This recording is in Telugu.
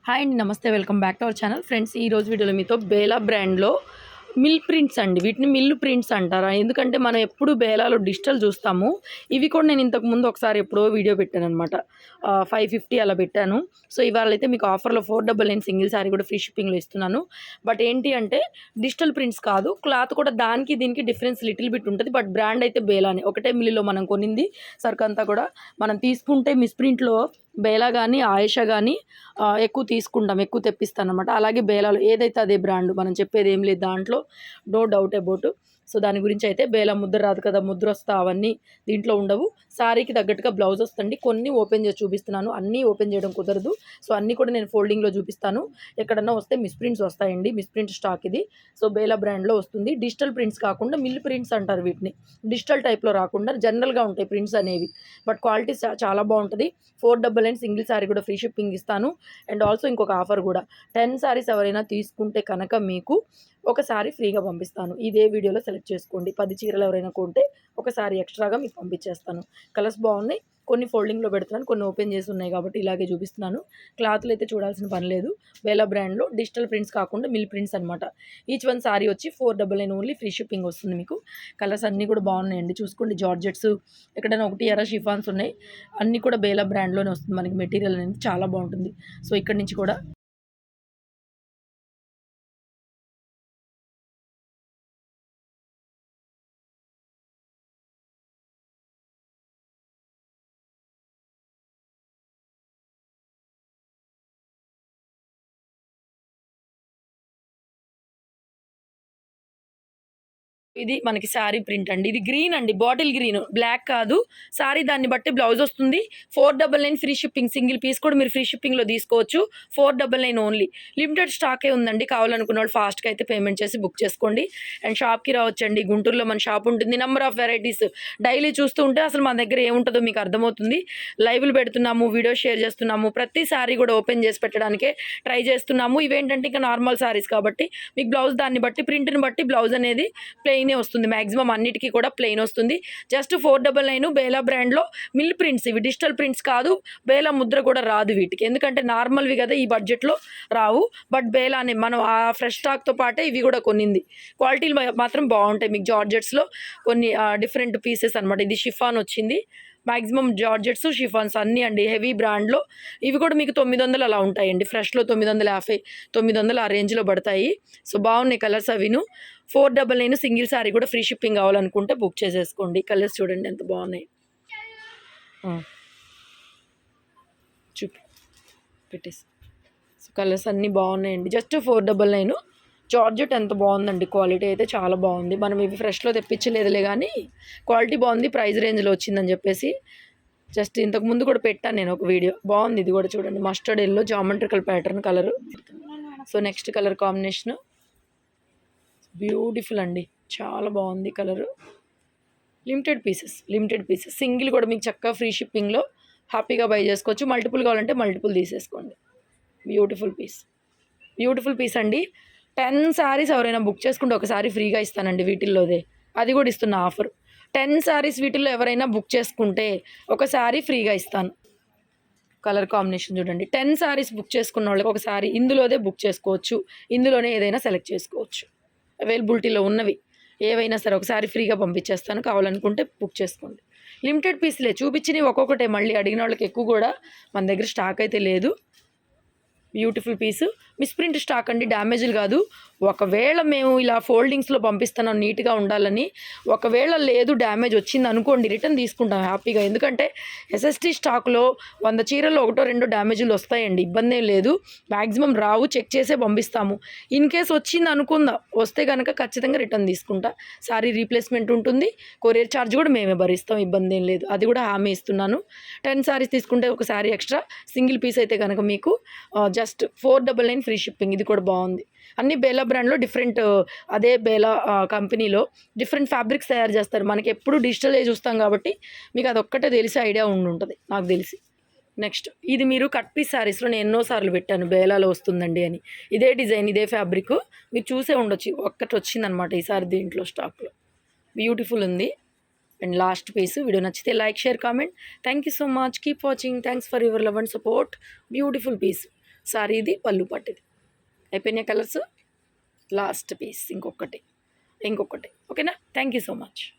హాయ్ అండి, నమస్తే. Welcome back to our channel. Friends, ఈ రోజు వీడియోలో మీతో బేలా బ్రాండ్లో మిల్ ప్రింట్స్ అండి. వీటిని మిల్లు ప్రింట్స్ అంటారా? ఎందుకంటే మనం ఎప్పుడు బేలాలో డిజిటల్ చూస్తాము. ఇవి కూడా నేను ఇంతకుముందు ఒకసారి ఎప్పుడో వీడియో పెట్టాను అనమాట. 550 అలా పెట్టాను. సో ఇవాళ అయితే మీకు ఆఫర్లో 499 సింగిల్ శారీ కూడా ఫ్రీ షిప్పింగ్లో ఇస్తున్నాను. బట్ ఏంటి అంటే డిజిటల్ ప్రింట్స్ కాదు, క్లాత్ కూడా దానికి దీనికి డిఫరెన్స్ లిటిల్ బిట్ ఉంటుంది. బట్ బ్రాండ్ అయితే బేలానే. ఒకటే మిల్లులో మనం కొనింది సరుకు అంతా కూడా. మనం తీసుకుంటే మిస్ప్రింట్లో బేలా కానీ ఆయేషా కానీ ఎక్కువ తీసుకుంటాం, ఎక్కువ తెప్పిస్తాను అనమాట. అలాగే బేలాలో ఏదైతే అదే బ్రాండ్, మనం చెప్పేది ఏం లేదు దాంట్లో, నో డౌట్ అబౌట్. సో దాని గురించి అయితే బేలా ముద్ర రాదు కదా, ముద్ర వస్తా అవన్నీ దీంట్లో ఉండవు. శారీకి తగ్గట్టుగా బ్లౌజ్ వస్తుంది. కొన్ని ఓపెన్ చేసి చూపిస్తున్నాను, అన్నీ ఓపెన్ చేయడం కుదరదు. సో అన్నీ కూడా నేను ఫోల్డింగ్లో చూపిస్తాను. ఎక్కడన్నా వస్తే మిస్ప్రింట్స్ వస్తాయండి, మిస్ప్రింట్ స్టాక్ ఇది. సో బేలా బ్రాండ్లో వస్తుంది. డిజిటల్ ప్రింట్స్ కాకుండా మిల్ ప్రింట్స్ అంటారు వీటిని. డిజిటల్ టైప్లో రాకుండా జనరల్గా ఉంటాయి ప్రింట్స్ అనేవి. బట్ క్వాలిటీ చాలా బాగుంటుంది. 499 సింగిల్ శారీ కూడా ఫ్రీ షిప్పింగ్ ఇస్తాను. అండ్ ఆల్సో ఇంకొక ఆఫర్ కూడా, 10 శారీస్ ఎవరైనా తీసుకుంటే కనుక మీకు ఒక శారీ ఫ్రీగా పంపిస్తాను. ఇదే వీడియోలో సెలెక్ట్ చేసుకోండి. 10 చీరలు ఎవరైనా కొంటే ఒక శారీ ఎక్స్ట్రాగా మీకు పంపించేస్తాను. కలర్స్ బాగున్నాయి. కొన్ని ఫోల్డింగ్లో పెడుతున్నాను, కొన్ని ఓపెన్ చేసి ఉన్నాయి కాబట్టి ఇలాగే చూపిస్తున్నాను. క్లాత్లు అయితే చూడాల్సిన పని లేదు. బేలా బ్రాండ్లో డిజిటల్ ప్రింట్స్ కాకుండా మిల్ ప్రింట్స్ అనమాట. ఈచ్ వన్ శారీ వచ్చి 499 ఓన్లీ, ఫ్రీ షిప్పింగ్ వస్తుంది మీకు. కలర్స్ అన్నీ కూడా బాగున్నాయండి, చూసుకోండి. జార్జెట్స్, ఎక్కడైనా ఒకటి ఎర్ర షిఫాన్స్ ఉన్నాయి. అన్నీ కూడా బేలా బ్రాండ్లోనే వస్తుంది మనకి. మెటీరియల్ అనేది చాలా బాగుంటుంది. సో ఇక్కడ నుంచి కూడా ఇది మనకి శారీ ప్రింట్ అండి. ఇది గ్రీన్ అండి, బాటిల్ గ్రీన్, బ్లాక్ కాదు. శారీ దాన్ని బట్టి బ్లౌజ్ వస్తుంది. 499 ఫ్రీ షిప్పింగ్. సింగిల్ పీస్ కూడా మీరు ఫ్రీ షిప్పింగ్లో తీసుకోవచ్చు. 499 ఓన్లీ. లిమిటెడ్ స్టాకే ఉందండి. కావాలనుకున్న వాళ్ళు ఫాస్ట్గా అయితే పేమెంట్ చేసి బుక్ చేసుకోండి. అండ్ షాప్కి రావచ్చండి. గుంటూరులో మన షాప్ ఉంటుంది. నెంబర్ ఆఫ్ వెరైటీస్ డైలీ చూస్తూ ఉంటే అసలు మన దగ్గర ఏముంటుందో మీకు అర్థమవుతుంది. లైవ్లు పెడుతున్నాము, వీడియో షేర్ చేస్తున్నాము. ప్రతి శారీ కూడా ఓపెన్ చేసి పెట్టడానికే ట్రై చేస్తున్నాము. ఇవేంటంటే ఇంకా నార్మల్ శారీస్ కాబట్టి మీకు బ్లౌజ్ దాన్ని బట్టి, ప్రింట్ని బట్టి బ్లౌజ్ అనేది ప్లెయిన్ వస్తుంది. మ్యాక్సిమం అన్నిటికీ కూడా ప్లెయిన్ వస్తుంది. జస్ట్ 499. బేలా బ్రాండ్లో మిల్ ప్రింట్స్. ఇవి డిజిటల్ ప్రింట్స్ కాదు. బేలా ముద్ర కూడా రాదు వీటికి, ఎందుకంటే నార్మల్వి కదా, ఈ బడ్జెట్లో రావు. బట్ బేలానే మనం ఆ ఫ్రెష్ స్టాక్తో పాటే ఇవి కూడా కొనింది. క్వాలిటీలు మాత్రం బాగుంటాయి. మీకు జార్జెట్స్లో కొన్ని డిఫరెంట్ పీసెస్ అనమాట. ఇది షిఫాన్ వచ్చింది. మ్యాక్సిమం జార్జెట్స్, షిఫాన్స్ అన్నీ అండి. హెవీ బ్రాండ్లో ఇవి కూడా మీకు 900 అలా ఉంటాయండి. ఫ్రెష్లో 950, 900 ఆ రేంజ్లో పడతాయి. సో బాగున్నాయి కలర్స్ అవిను. 499 సింగిల్ శారీ కూడా ఫ్రీ షిప్పింగ్ కావాలనుకుంటే బుక్ చేసేసుకోండి. కలర్స్ చూడండి ఎంత బాగున్నాయి. చూపి పెట్టేసి. సో కలర్స్ అన్నీ బాగున్నాయండి. జస్ట్ 499. జార్జెట్ ఎంత బాగుందండి, క్వాలిటీ అయితే చాలా బాగుంది. మనం ఇవి ఫ్రెష్లో తెప్పించలేదులే కానీ క్వాలిటీ బాగుంది. ప్రైస్ రేంజ్లో వచ్చిందని చెప్పేసి జస్ట్ ఇంతకుముందు కూడా పెట్టాను నేను ఒక వీడియో. బాగుంది. ఇది కూడా చూడండి, mustard yellow geometrical pattern colour. So next colour combination beautiful అండి, చాలా బాగుంది కలరు. Limited pieces. సింగిల్ కూడా మీకు చక్కగా ఫ్రీ షిప్పింగ్లో హ్యాపీగా బై చేసుకోవచ్చు. మల్టిపుల్ కావాలంటే మల్టిపుల్ తీసేసుకోండి. బ్యూటిఫుల్ పీస్ అండి. 10 శారీస్ ఎవరైనా బుక్ చేసుకుంటే ఒకసారి ఫ్రీగా ఇస్తానండి వీటిల్లోదే. అది కూడా ఇస్తున్న ఆఫర్. 10 శారీస్ వీటిల్లో ఎవరైనా బుక్ చేసుకుంటే ఒక శారీ ఫ్రీగా ఇస్తాను. కలర్ కాంబినేషన్ చూడండి. 10 శారీస్ బుక్ చేసుకున్న వాళ్ళకి ఒక శారీ ఇందులోదే బుక్ చేసుకోవచ్చు. ఇందులోనే ఏదైనా సెలెక్ట్ చేసుకోవచ్చు. అవైలబిలిటీలో ఉన్నవి ఏవైనా సరే ఒకసారి ఫ్రీగా పంపించేస్తాను. కావాలనుకుంటే బుక్ చేసుకోండి. లిమిటెడ్ పీస్లే చూపించినవి ఒక్కొక్కటే. మళ్ళీ అడిగిన వాళ్ళకి ఎక్కువ కూడా మన దగ్గర స్టాక్ అయితే లేదు. బ్యూటిఫుల్ పీసు. మిస్ప్రింట్ స్టాక్ అండి, డ్యామేజ్లు కాదు. ఒకవేళ మేము ఇలా ఫోల్డింగ్స్లో పంపిస్తున్నాం నీట్గా ఉండాలని, ఒకవేళ లేదు డ్యామేజ్ వచ్చింది అనుకోండి, రిటర్న్ తీసుకుంటాం హ్యాపీగా. ఎందుకంటే ఎస్ఎస్టీ స్టాక్లో 100 చీరల్లో 1-2 డ్యామేజ్లు వస్తాయండి. ఇబ్బంది ఏం లేదు. మ్యాక్సిమం రావు, చెక్ చేసే పంపిస్తాము. ఇన్ కేస్ వచ్చింది అనుకుందాం, వస్తే కనుక ఖచ్చితంగా రిటర్న్ తీసుకుంటా. సారీ రీప్లేస్మెంట్ ఉంటుంది. కొరియర్ ఛార్జ్ కూడా మేమే భరిస్తాం, ఇబ్బంది ఏం లేదు. అది కూడా హామీ ఇస్తున్నాను. 10 శారీస్ తీసుకుంటే ఒక శారీ ఎక్స్ట్రా. సింగిల్ పీస్ అయితే కనుక మీకు జస్ట్ 499 ఫ్రీ షిప్పింగ్. ఇది కూడా బాగుంది. అన్ని బేలా బ్రాండ్లో డిఫరెంట్, అదే బేలా కంపెనీలో డిఫరెంట్ ఫ్యాబ్రిక్స్ తయారు చేస్తారు. మనకి ఎప్పుడు డిజిటల్ చూస్తాం కాబట్టి మీకు అదొక్కటే తెలిసి ఐడియా ఉంటుంది నాకు తెలిసి. నెక్స్ట్ ఇది మీరు కట్ పీస్ శారీస్లో నేను ఎన్నోసార్లు పెట్టాను బేలాలో వస్తుందండి అని. ఇదే డిజైన్, ఇదే ఫ్యాబ్రిక్ మీరు చూసే ఉండొచ్చు. ఒక్కటి వచ్చిందనమాట ఈసారి దీంట్లో స్టాక్లో. బ్యూటిఫుల్ ఉంది. And last piece. వీడియో నచ్చితే like, share, comment. Thank you so much. Keep watching. Thanks for your love and support. Beautiful piece. సారీది పళ్ళు పట్టిది. అయిపోయినాయి కలర్స్. లాస్ట్ పీస్ ఇంకొకటి ఓకేనా. Thank you so much.